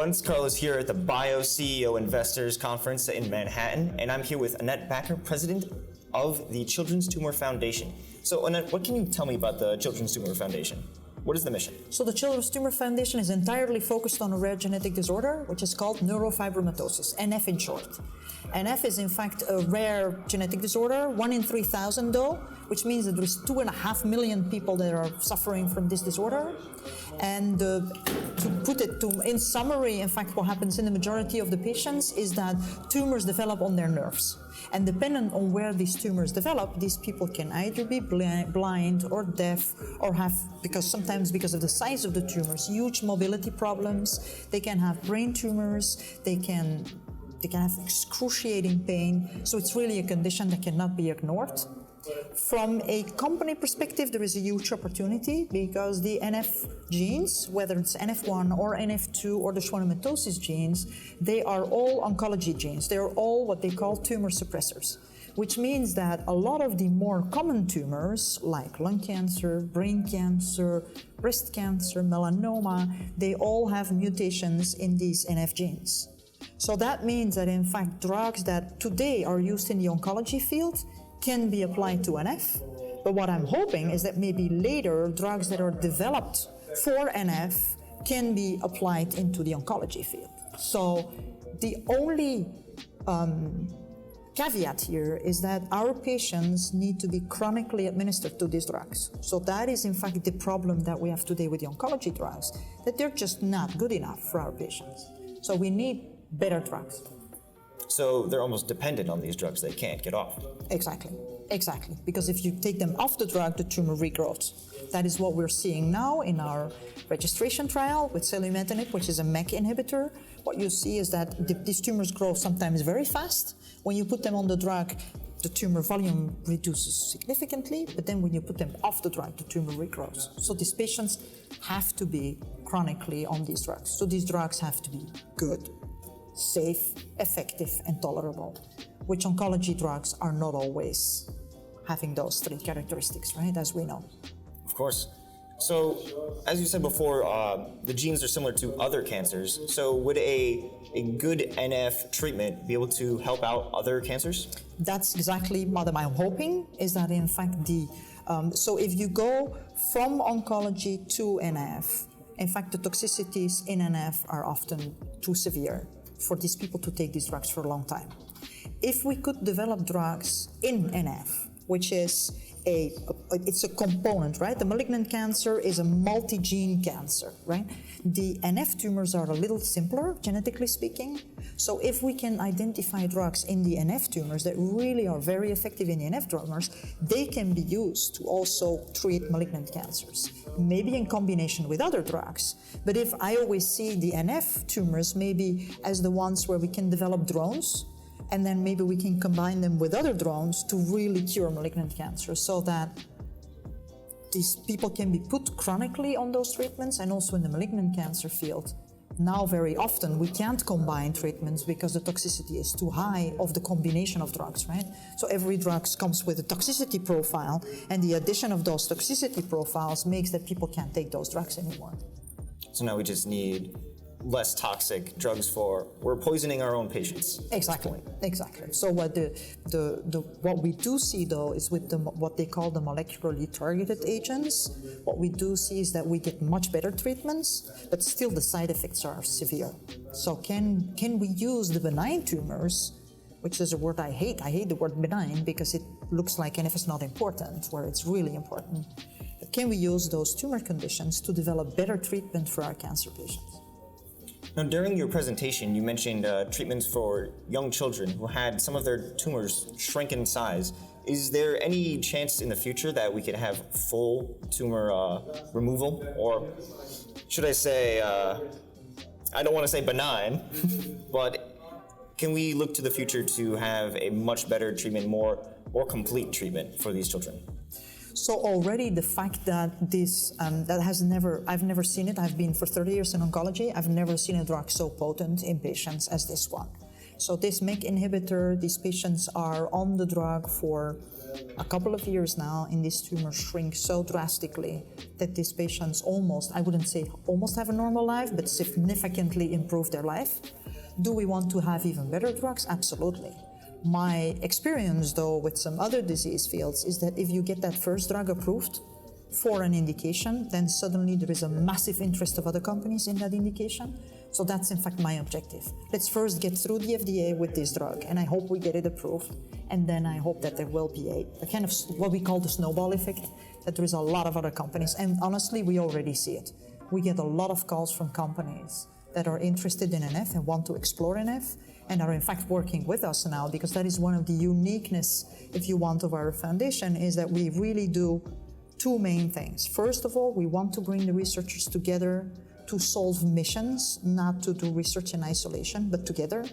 everyone, it's Carlos here at the Bio CEO Investors Conference in Manhattan, and I'm here with Annette Bakker, President of the Children's Tumor Foundation. So Annette, what can you tell me about the Children's Tumor Foundation? What is the mission? So the Children's Tumor Foundation is entirely focused on a rare genetic disorder, which is called neurofibromatosis, NF in short. NF is in fact a rare genetic disorder, 1 in 3,000 though, which means that there's 2.5 million people that are suffering from this disorder. And to put it in summary, in fact, what happens in the majority of the patients is that tumors develop on their nerves. And depending on where these tumors develop, these people can either be blind or deaf or have, sometimes because of the size of the tumors, huge mobility problems. They can have brain tumors, they can have excruciating pain. So it's really a condition that cannot be ignored. From a company perspective, there is a huge opportunity because the NF genes, whether it's NF1 or NF2 or the schwannomatosis genes, they are all oncology genes. They are all what they call tumor suppressors, which means that a lot of the more common tumors like lung cancer, brain cancer, breast cancer, melanoma, they all have mutations in these NF genes. So that means that in fact drugs that today are used in the oncology field can be applied to NF, but what I'm hoping is that maybe later drugs that are developed for NF can be applied into the oncology field. So the only caveat here is that our patients need to be chronically administered to these drugs. So that is in fact the problem that we have today with the oncology drugs, that they're just not good enough for our patients. So we need better drugs. So they're almost dependent on these drugs, they can't get off. Exactly. Because if you take them off the drug, the tumor regrows. That is what we're seeing now in our registration trial with selumetinib, which is a MEK inhibitor. What you see is that these tumors grow sometimes very fast. When you put them on the drug, the tumor volume reduces significantly, but then when you put them off the drug, the tumor regrows. So these patients have to be chronically on these drugs. So these drugs have to be good, safe, effective, and tolerable, which oncology drugs are not always having those three characteristics, right, as we know. Of course. So, as you said before, the genes are similar to other cancers. So would a good NF treatment be able to help out other cancers? That's exactly what I'm hoping, is that in fact so if you go from oncology to NF, in fact the toxicities in NF are often too severe for these people to take these drugs for a long time. If we could develop drugs in NF, which is it's a component, right? The malignant cancer is a multi-gene cancer, right? The NF tumors are a little simpler, genetically speaking. So if we can identify drugs in the NF tumors that really are very effective in the NF tumors, they can be used to also treat malignant cancers, maybe in combination with other drugs. But if I always see the NF tumors maybe as the ones where we can develop drones, and then maybe we can combine them with other drones to really cure malignant cancer so that these people can be put chronically on those treatments. And also in the malignant cancer field, now very often we can't combine treatments because the toxicity is too high of the combination of drugs, right? So every drug comes with a toxicity profile, and the addition of those toxicity profiles makes that people can't take those drugs anymore. So now we just need less toxic drugs we're poisoning our own patients. Exactly. So what we do see though is with what they call the molecularly targeted agents, what we do see is that we get much better treatments, but still the side effects are severe. So can we use the benign tumors, which is a word I hate. I hate the word benign because it looks like NF is not important, where it's really important. But can we use those tumor conditions to develop better treatment for our cancer patients? Now, during your presentation, you mentioned treatments for young children who had some of their tumors shrink in size. Is there any chance in the future that we could have full tumor removal? Or should I say, I don't want to say benign, but can we look to the future to have a much better treatment, more complete treatment for these children? So already the fact that I've never seen it. I've been for 30 years in oncology. I've never seen a drug so potent in patients as this one. So this MEK inhibitor, these patients are on the drug for a couple of years now, and these tumors shrink so drastically that these patients almost, I wouldn't say almost have a normal life, but significantly improve their life. Do we want to have even better drugs? Absolutely. My experience, though, with some other disease fields is that if you get that first drug approved for an indication, then suddenly there is a massive interest of other companies in that indication. So that's in fact my objective. Let's first get through the FDA with this drug, and I hope we get it approved. And then I hope that there will be a kind of what we call the snowball effect, that there is a lot of other companies. And honestly, we already see it. We get a lot of calls from companies that are interested in NF and want to explore NF, and are in fact working with us now, because that is one of the uniqueness, if you want, of our foundation, is that we really do two main things. First of all, we want to bring the researchers together to solve missions, not to do research in isolation, but together.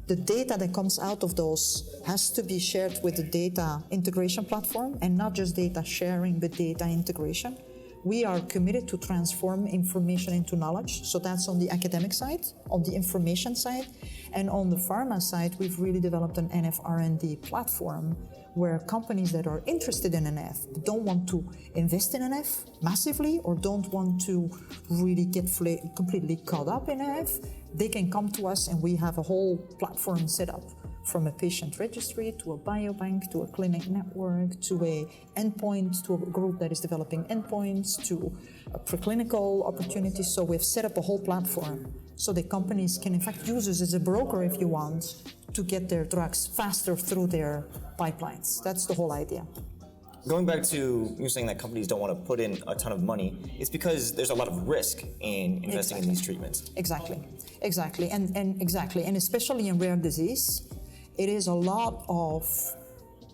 The data that comes out of those has to be shared with the data integration platform, and not just data sharing, but data integration. We are committed to transform information into knowledge. So that's on the academic side, on the information side. And on the pharma side, we've really developed an NF R&D platform where companies that are interested in NF but don't want to invest in NF massively, or don't want to really get completely caught up in NF, they can come to us, and we have a whole platform set up, from a patient registry to a biobank to a clinic network to a endpoint, to a group that is developing endpoints, to preclinical opportunities. So we've set up a whole platform so that companies can in fact use us as a broker, if you want, to get their drugs faster through their pipelines. That's the whole idea. Going back to you saying that companies don't want to put in a ton of money, it's because there's a lot of risk in investing in these treatments. Exactly, and especially in rare disease, it is a lot of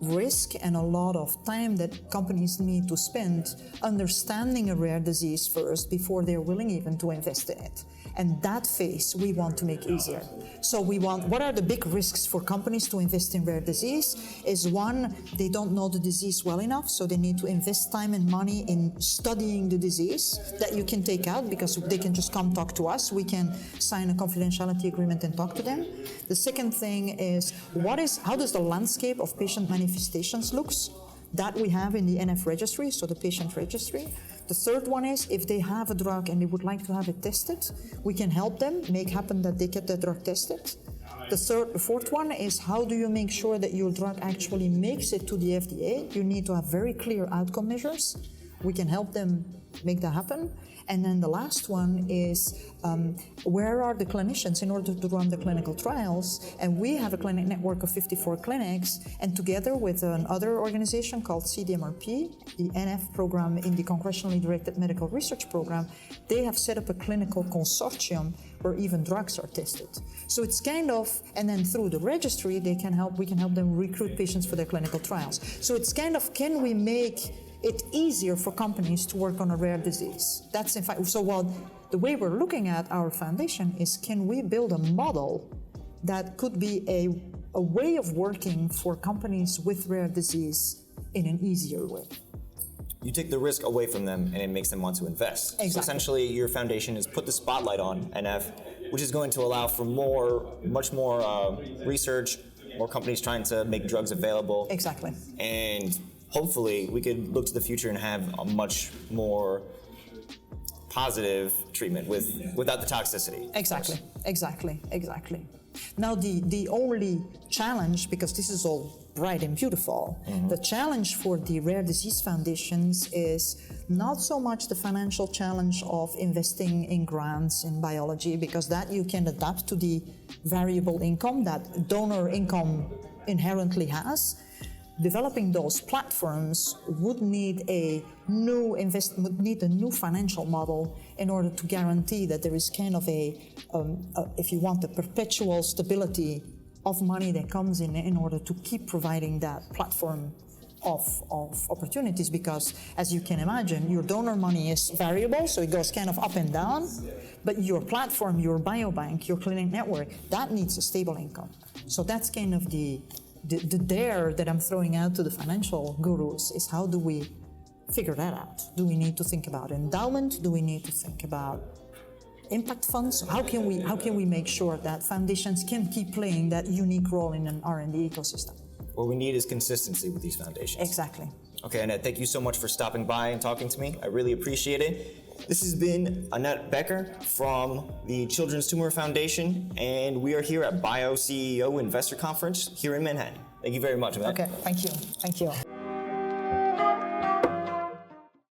risk and a lot of time that companies need to spend understanding a rare disease first before they're willing even to invest in it. And that phase we want to make easier. So what are the big risks for companies to invest in rare disease? Is one, they don't know the disease well enough, so they need to invest time and money in studying the disease that you can take out, because they can just come talk to us. We can sign a confidentiality agreement and talk to them. The second thing is, how does the landscape of patient manifestations looks? That we have in the NF registry, so the patient registry. The third one is, if they have a drug and they would like to have it tested, we can help them make happen that they get the drug tested. The fourth one is, how do you make sure that your drug actually makes it to the FDA? You need to have very clear outcome measures. We can help them make that happen. And then the last one is, where are the clinicians in order to run the clinical trials? And we have a clinic network of 54 clinics, and together with another organization called CDMRP, the NF program in the Congressionally Directed Medical Research Program, they have set up a clinical consortium where even drugs are tested. So it's kind of, and then through the registry, we can help them recruit patients for their clinical trials. So it's kind of, can we make it easier for companies to work on a rare disease? That's in fact, the way we're looking at our foundation is, can we build a model that could be a way of working for companies with rare disease in an easier way? You take the risk away from them, and it makes them want to invest. Exactly. So essentially, your foundation has put the spotlight on NF, which is going to allow for much more research, more companies trying to make drugs available. Exactly. And hopefully, we could look to the future and have a much more positive treatment without the toxicity. Exactly. Now, the only challenge, because this is all bright and beautiful, the challenge for the Rare Disease Foundations is not so much the financial challenge of investing in grants in biology, because that you can adapt to the variable income that donor income inherently has. Developing those platforms would need a new financial model in order to guarantee that there is kind of if you want, a perpetual stability of money that comes in order to keep providing that platform of opportunities. Because as you can imagine, your donor money is variable, so it goes kind of up and down, but your platform, your biobank, your clinic network, that needs a stable income. So that's kind of the dare that I'm throwing out to the financial gurus, is how do we figure that out? Do we need to think about endowment? Do we need to think about impact funds. How can we make sure that foundations can keep playing that unique role in an R&D ecosystem? What we need is consistency with these foundations. Exactly. Okay, Annette, thank you so much for stopping by and talking to me. I really appreciate it. This has been Annette Bakker from the Children's Tumor Foundation, and we are here at BioCEO Investor Conference here in Manhattan. Thank you very much, Annette. Okay, thank you.